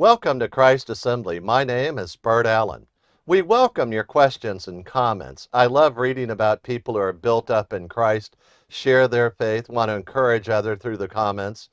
Welcome to Christ Assembly. My name is Bert Allen. We welcome your questions and comments. I love reading about people who are built up in Christ, share their faith, want to encourage others through the comments.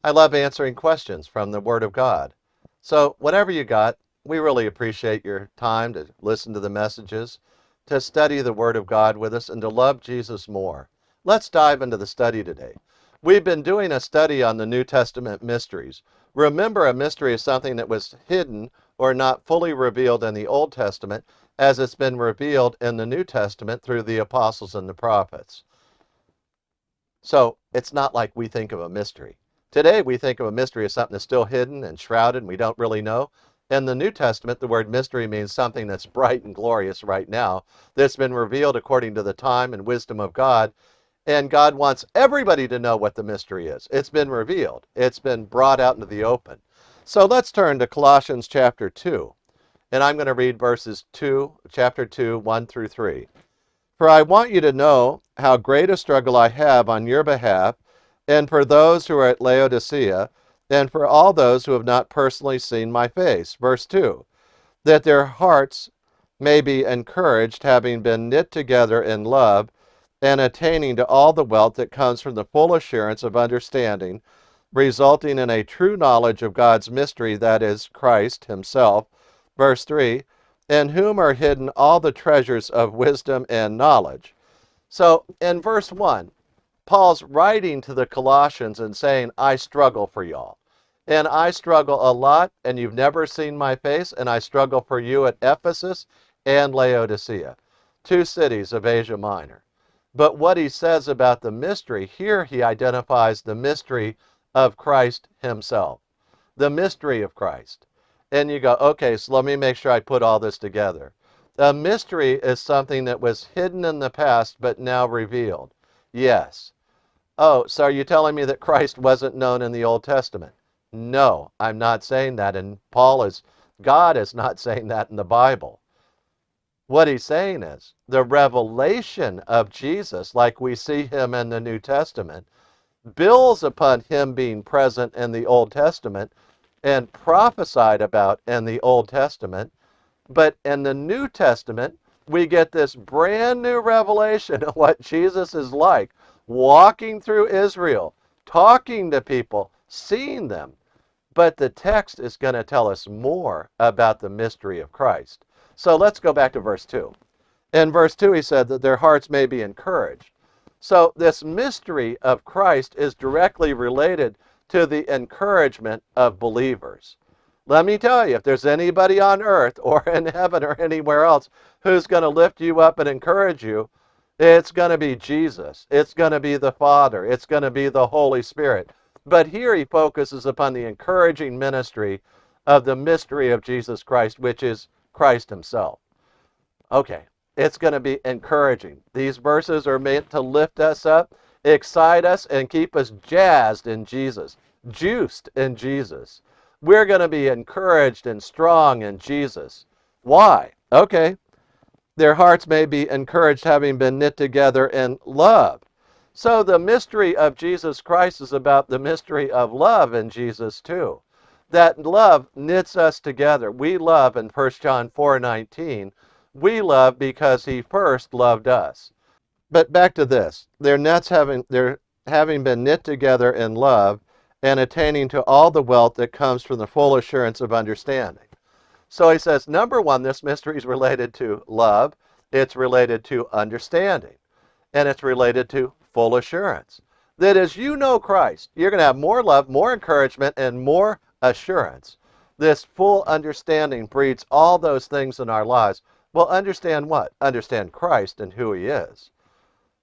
I love answering questions from the Word of God. So whatever you got, we really appreciate your time to listen to the messages, to study the Word of God with us, and to love Jesus more. Let's dive into the study today. We've been doing a study on the New Testament mysteries. Remember, a mystery is something that was hidden or not fully revealed in the Old Testament as it's been revealed in the New Testament through the apostles and the prophets. So it's not like we think of a mystery. Today we think of a mystery as something that's still hidden and shrouded and we don't really know. In the New Testament, the word mystery means something that's bright and glorious right now, that's been revealed according to the time and wisdom of God. And God wants everybody to know what the mystery is. It's been revealed. It's been brought out into the open. So let's turn to Colossians chapter 2. And I'm going to read chapter 2, 1 through 3. For I want you to know how great a struggle I have on your behalf, and for those who are at Laodicea, and for all those who have not personally seen my face. Verse 2. That their hearts may be encouraged, having been knit together in love, and attaining to all the wealth that comes from the full assurance of understanding, resulting in a true knowledge of God's mystery, that is, Christ himself. Verse 3, in whom are hidden all the treasures of wisdom and knowledge. So in verse 1, Paul's writing to the Colossians and saying, I struggle for y'all. And I struggle a lot, and you've never seen my face, and I struggle for you at Ephesus and Laodicea, 2 cities of Asia Minor. But what he says about the mystery, here he identifies the mystery of Christ himself. The mystery of Christ. And you go, okay, so let me make sure I put all this together. A mystery is something that was hidden in the past but now revealed. Yes. Oh, so are you telling me that Christ wasn't known in the Old Testament? No, I'm not saying that. And God is not saying that in the Bible. What he's saying is the revelation of Jesus, like we see him in the New Testament, builds upon him being present in the Old Testament and prophesied about in the Old Testament. But in the New Testament, we get this brand new revelation of what Jesus is like, walking through Israel, talking to people, seeing them. But the text is going to tell us more about the mystery of Christ. So let's go back to verse 2. In verse 2, he said that their hearts may be encouraged. So this mystery of Christ is directly related to the encouragement of believers. Let me tell you, if there's anybody on earth or in heaven or anywhere else who's going to lift you up and encourage you, it's going to be Jesus. It's going to be the Father. It's going to be the Holy Spirit. But here he focuses upon the encouraging ministry of the mystery of Jesus Christ, which is Christ himself. Okay, it's going to be encouraging. These verses are meant to lift us up, excite us, and keep us jazzed in Jesus, juiced in Jesus. We're going to be encouraged and strong in Jesus. Why? Okay, their hearts may be encouraged, having been knit together in love. So the mystery of Jesus Christ is about the mystery of love in Jesus too. That love knits us together. We love in 1 John 4:19. We love because he first loved us. But back to this. They're having been knit together in love and attaining to all the wealth that comes from the full assurance of understanding. So he says, number one, this mystery is related to love. It's related to understanding. And it's related to full assurance. That as you know Christ, you're going to have more love, more encouragement, and more assurance. This full understanding breeds all those things in our lives. Well, understand what? Understand Christ and who he is.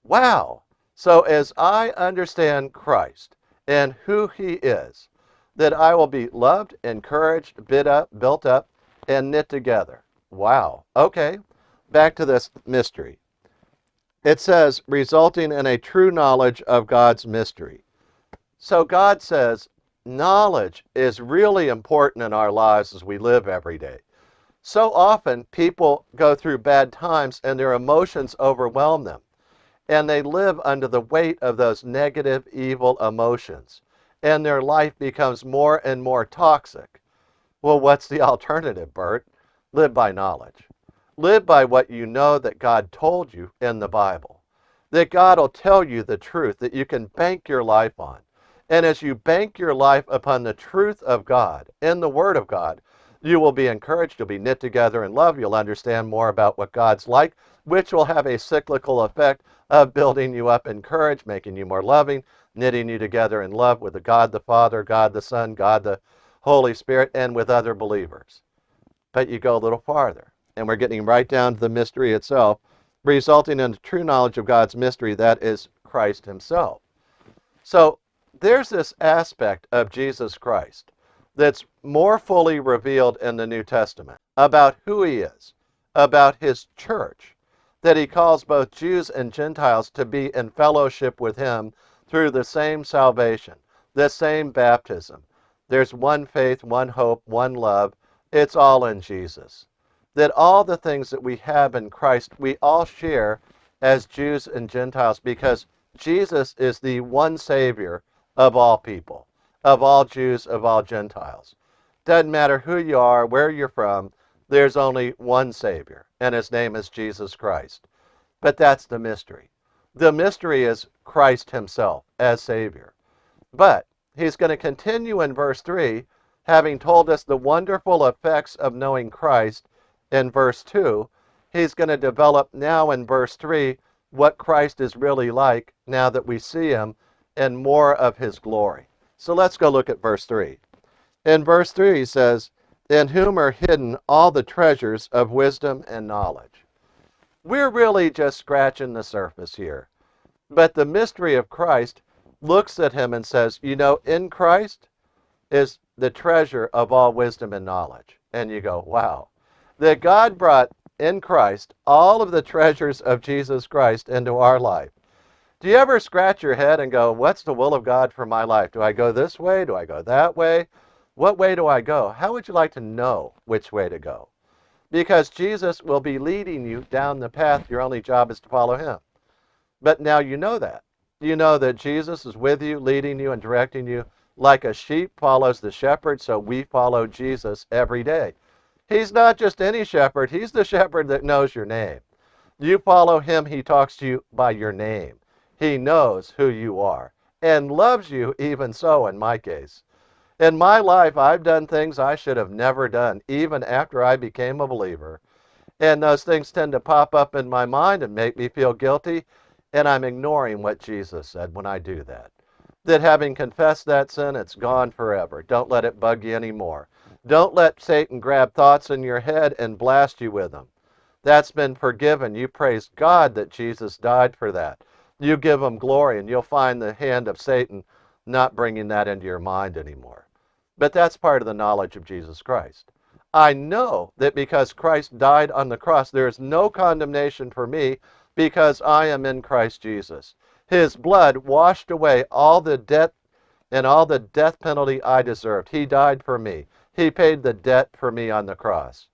Wow. So as I understand Christ and who he is, that I will be loved, encouraged, built up, and knit together. Wow. Okay. Back to this mystery. It says, resulting in a true knowledge of God's mystery. So God says, knowledge is really important in our lives as we live every day. So often people go through bad times and their emotions overwhelm them. And they live under the weight of those negative, evil emotions. And their life becomes more and more toxic. Well, what's the alternative, Bert? Live by knowledge. Live by what you know that God told you in the Bible. That God will tell you the truth that you can bank your life on. And as you bank your life upon the truth of God, in the Word of God, you will be encouraged, you'll be knit together in love, you'll understand more about what God's like, which will have a cyclical effect of building you up in courage, making you more loving, knitting you together in love with the God the Father, God the Son, God the Holy Spirit, and with other believers. But you go a little farther, and we're getting right down to the mystery itself, resulting in true knowledge of God's mystery, that is Christ himself. So there's this aspect of Jesus Christ that's more fully revealed in the New Testament about who he is, about his church, that he calls both Jews and Gentiles to be in fellowship with him through the same salvation, the same baptism. There's one faith, one hope, one love. It's all in Jesus. That all the things that we have in Christ, we all share as Jews and Gentiles because Jesus is the one Savior of all people, of all Jews, of all Gentiles. Doesn't matter who you are, where you're from, there's only one Savior, and his name is Jesus Christ. But that's the mystery. The mystery is Christ himself as Savior. But he's going to continue in verse 3, having told us the wonderful effects of knowing Christ in verse 2. He's going to develop now in verse 3 what Christ is really like now that we see him and more of his glory. So let's go look at verse 3. In verse 3 he says, "In whom are hidden all the treasures of wisdom and knowledge." We're really just scratching the surface here. But the mystery of Christ looks at him and says, you know, in Christ is the treasure of all wisdom and knowledge. And you go, wow. That God brought in Christ all of the treasures of Jesus Christ into our life. Do you ever scratch your head and go, what's the will of God for my life? Do I go this way? Do I go that way? What way do I go? How would you like to know which way to go? Because Jesus will be leading you down the path. Your only job is to follow him. But now you know that. You know that Jesus is with you, leading you and directing you like a sheep follows the shepherd, so we follow Jesus every day. He's not just any shepherd. He's the shepherd that knows your name. You follow him, he talks to you by your name. He knows who you are and loves you even so in my case. In my life, I've done things I should have never done, even after I became a believer. And those things tend to pop up in my mind and make me feel guilty, and I'm ignoring what Jesus said when I do that. That having confessed that sin, it's gone forever. Don't let it bug you anymore. Don't let Satan grab thoughts in your head and blast you with them. That's been forgiven. You praise God that Jesus died for that. You give him glory, and you'll find the hand of Satan not bringing that into your mind anymore. But that's part of the knowledge of Jesus Christ. I know that because Christ died on the cross, there is no condemnation for me because I am in Christ Jesus. His blood washed away all the debt and all the death penalty I deserved. He died for me. He paid the debt for me on the cross.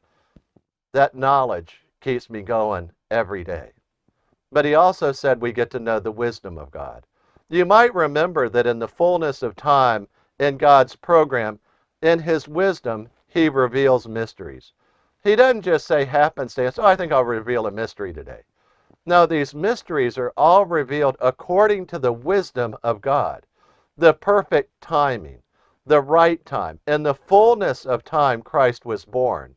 That knowledge keeps me going every day. But he also said we get to know the wisdom of God. You might remember that in the fullness of time in God's program, in his wisdom, he reveals mysteries. He doesn't just say happenstance, oh, I think I'll reveal a mystery today. No, these mysteries are all revealed according to the wisdom of God, the perfect timing, the right time. In the fullness of time, Christ was born.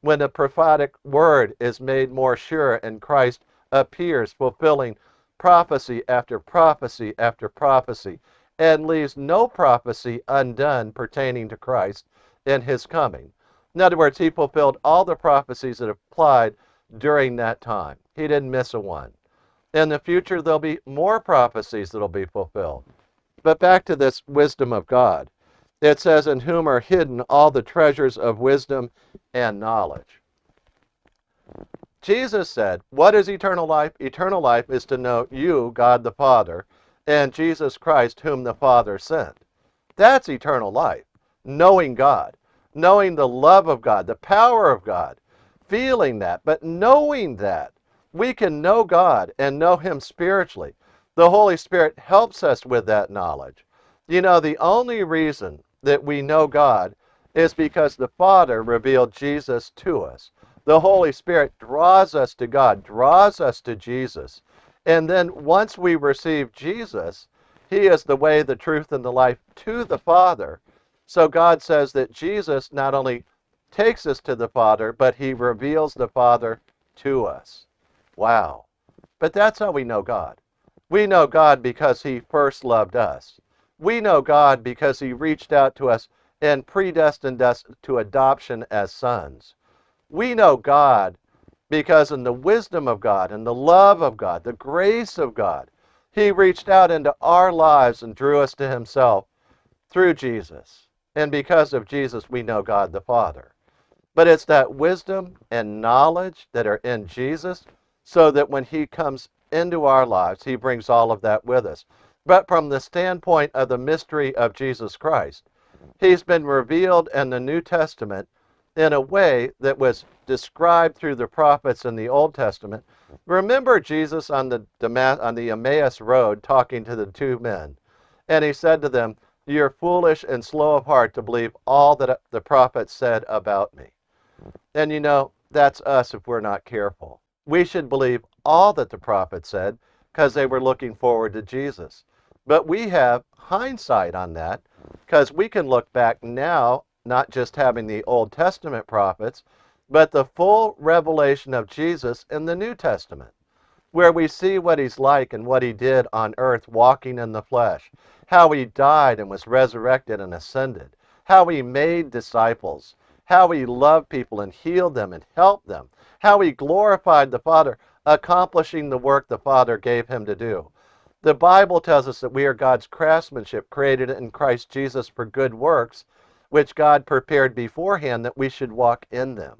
When the prophetic word is made more sure and Christ appears, fulfilling prophecy after prophecy after prophecy, and leaves no prophecy undone pertaining to Christ in his coming. In other words, he fulfilled all the prophecies that applied during that time. He didn't miss a one. In the future, there'll be more prophecies that'll be fulfilled. But back to this wisdom of God. It says, in whom are hidden all the treasures of wisdom and knowledge. Jesus said, what is eternal life? Eternal life is to know you, God the Father, and Jesus Christ, whom the Father sent. That's eternal life. Knowing God, knowing the love of God, the power of God, feeling that, but knowing that. We can know God and know him spiritually. The Holy Spirit helps us with that knowledge. You know, the only reason that we know God is because the Father revealed Jesus to us. The Holy Spirit draws us to God, draws us to Jesus. And then once we receive Jesus, He is the way, the truth, and the life to the Father. So God says that Jesus not only takes us to the Father, but He reveals the Father to us. Wow. But that's how we know God. We know God because He first loved us. We know God because He reached out to us and predestined us to adoption as sons. We know God because in the wisdom of God and the love of God, the grace of God, He reached out into our lives and drew us to Himself through Jesus. And because of Jesus, we know God the Father. But it's that wisdom and knowledge that are in Jesus so that when He comes into our lives, He brings all of that with us. But from the standpoint of the mystery of Jesus Christ, He's been revealed in the New Testament in a way that was described through the prophets in the Old Testament. Remember Jesus on the Emmaus Road talking to the two men. And He said to them, "You're foolish and slow of heart to believe all that the prophets said about me." And that's us if we're not careful. We should believe all that the prophets said because they were looking forward to Jesus. But we have hindsight on that because we can look back now, not just having the Old Testament prophets, but the full revelation of Jesus in the New Testament, where we see what He's like and what He did on earth walking in the flesh, how He died and was resurrected and ascended, how He made disciples, how He loved people and healed them and helped them, how He glorified the Father, accomplishing the work the Father gave Him to do. The Bible tells us that we are God's craftsmanship, created in Christ Jesus for good works, which God prepared beforehand that we should walk in them.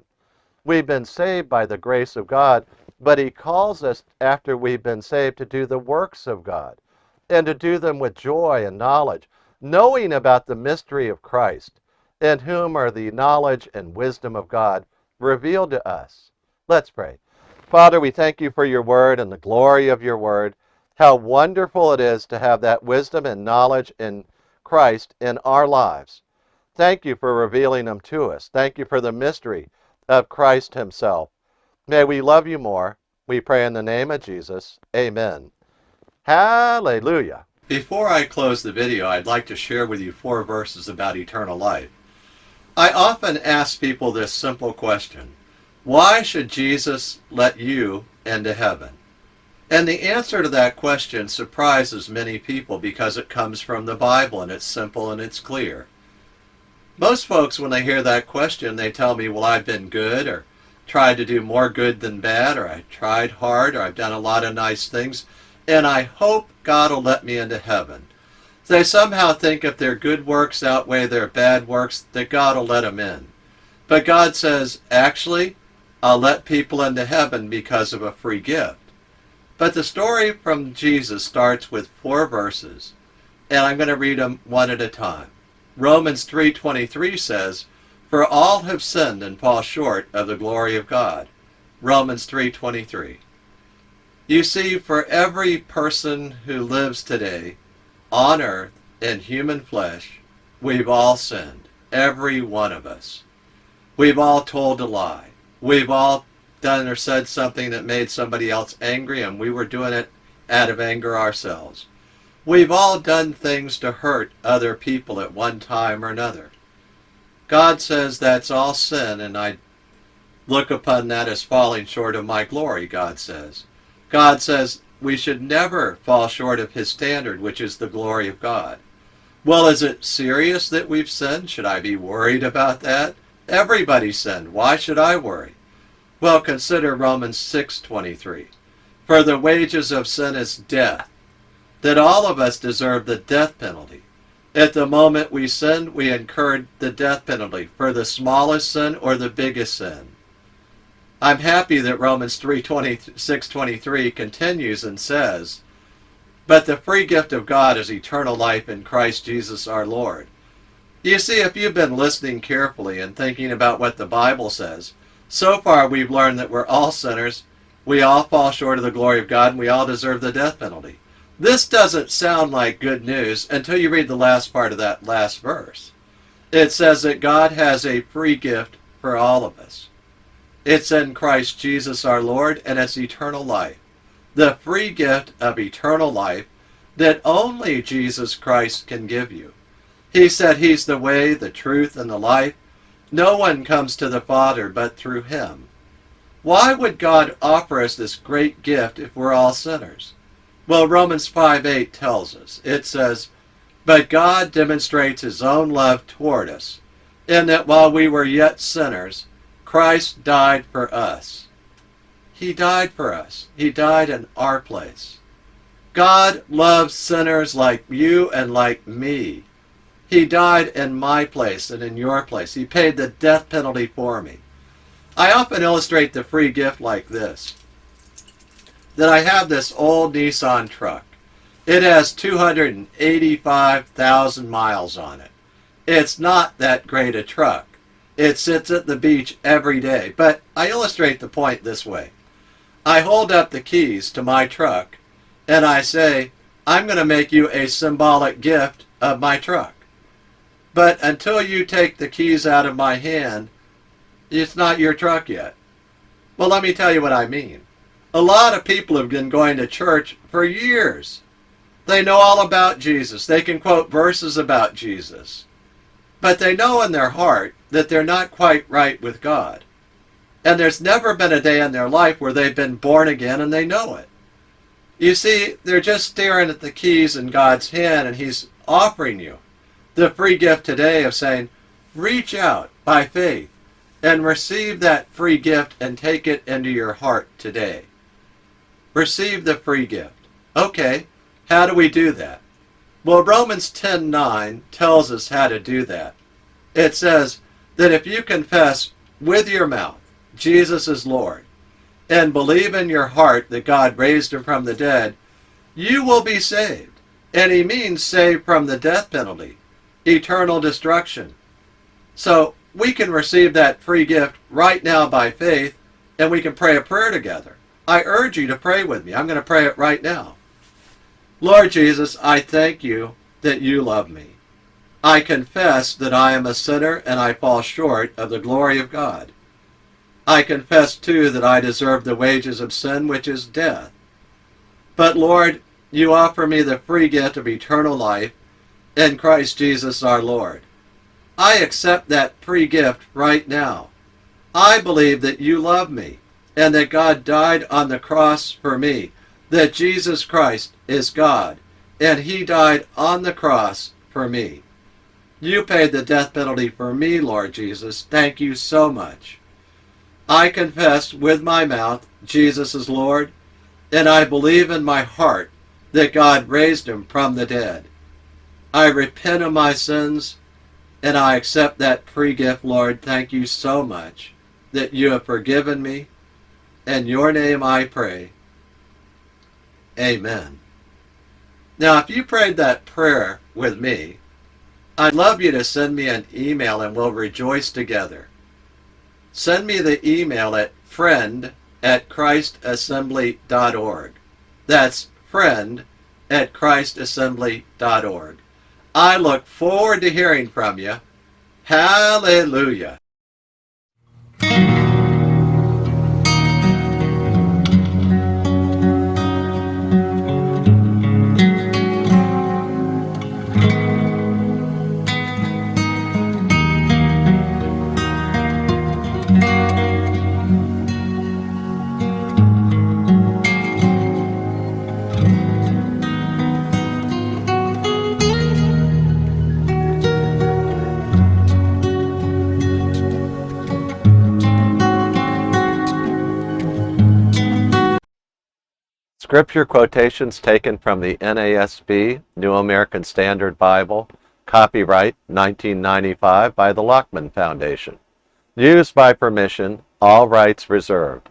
We've been saved by the grace of God, but He calls us after we've been saved to do the works of God and to do them with joy and knowledge, knowing about the mystery of Christ, in whom are the knowledge and wisdom of God revealed to us. Let's pray. Father, we thank You for Your word and the glory of Your word. How wonderful it is to have that wisdom and knowledge in Christ in our lives. Thank You for revealing them to us. Thank You for the mystery of Christ Himself. May we love You more. We pray in the name of Jesus. Amen. Hallelujah. Before I close the video, I'd like to share with you 4 verses about eternal life. I often ask people this simple question: why should Jesus let you into heaven? And the answer to that question surprises many people because it comes from the Bible and it's simple and it's clear. Most folks, when they hear that question, they tell me, well, I've been good, or tried to do more good than bad, or I tried hard, or I've done a lot of nice things, and I hope God will let me into heaven. They somehow think if their good works outweigh their bad works, that God will let them in. But God says, actually, I'll let people into heaven because of a free gift. But the story from Jesus starts with 4 verses, and I'm going to read them one at a time. Romans 3:23 says, "For all have sinned and fall short of the glory of God." Romans 3:23. You see, for every person who lives today on earth in human flesh, we've all sinned. Every one of us. We've all told a lie. We've all done or said something that made somebody else angry, and we were doing it out of anger ourselves. We've all done things to hurt other people at one time or another. God says that's all sin, and I look upon that as falling short of my glory, God says. God says we should never fall short of His standard, which is the glory of God. Well, is it serious that we've sinned? Should I be worried about that? Everybody sinned. Why should I worry? Well, consider Romans 6:23. For the wages of sin is death, that all of us deserve the death penalty. At the moment we sinned, we incurred the death penalty for the smallest sin or the biggest sin. I'm happy that Romans 6:23 continues and says, "But the free gift of God is eternal life in Christ Jesus our Lord." You see, if you've been listening carefully and thinking about what the Bible says, so far we've learned that we're all sinners, we all fall short of the glory of God, and we all deserve the death penalty. This doesn't sound like good news until you read the last part of that last verse. It says that God has a free gift for all of us. It's in Christ Jesus our Lord, and it's eternal life. The free gift of eternal life that only Jesus Christ can give you. He said he's the way, the truth, and the life. No one comes to the Father but through him. Why would God offer us this great gift if we're all sinners? Well, Romans 5:8 tells us. It says, "But God demonstrates his own love toward us, in that while we were yet sinners, Christ died for us." He died for us. He died in our place. God loves sinners like you and like me. He died in my place and in your place. He paid the death penalty for me. I often illustrate the free gift like this. That I have this old Nissan truck. It has 285,000 miles on it. It's not that great a truck. It sits at the beach every day. But I illustrate the point this way. I hold up the keys to my truck and I say, I'm going to make you a symbolic gift of my truck. But until you take the keys out of my hand, it's not your truck yet. Well, let me tell you what I mean. A lot of people have been going to church for years. They know all about Jesus. They can quote verses about Jesus. But they know in their heart that they're not quite right with God. And there's never been a day in their life where they've been born again and they know it. You see, they're just staring at the keys in God's hand, and he's offering you the free gift today of saying, reach out by faith and receive that free gift and take it into your heart today. Receive the free gift. Okay, how do we do that? Well, Romans 10:9 tells us how to do that. It says that if you confess with your mouth Jesus is Lord and believe in your heart that God raised him from the dead, you will be saved. And he means saved from the death penalty, eternal destruction. So we can receive that free gift right now by faith, and we can pray a prayer together. I urge you to pray with me. I'm going to pray it right now. Lord Jesus, I thank you that you love me. I confess that I am a sinner and I fall short of the glory of God. I confess too that I deserve the wages of sin, which is death. But Lord, you offer me the free gift of eternal life in Christ Jesus our Lord. I accept that free gift right now. I believe that you love me and that God died on the cross for me, that Jesus Christ is God, and he died on the cross for me. You paid the death penalty for me, Lord Jesus. Thank you so much. I confess with my mouth Jesus is Lord, and I believe in my heart that God raised him from the dead. I repent of my sins, and I accept that free gift, Lord. Thank you so much that you have forgiven me. In your name I pray. Amen. Now, if you prayed that prayer with me, I'd love you to send me an email and we'll rejoice together. Send me the email at friend@christassembly.org. That's friend@christassembly.org. I look forward to hearing from you. Hallelujah. Scripture quotations taken from the NASB, New American Standard Bible, copyright 1995 by the Lockman Foundation. Used by permission, all rights reserved.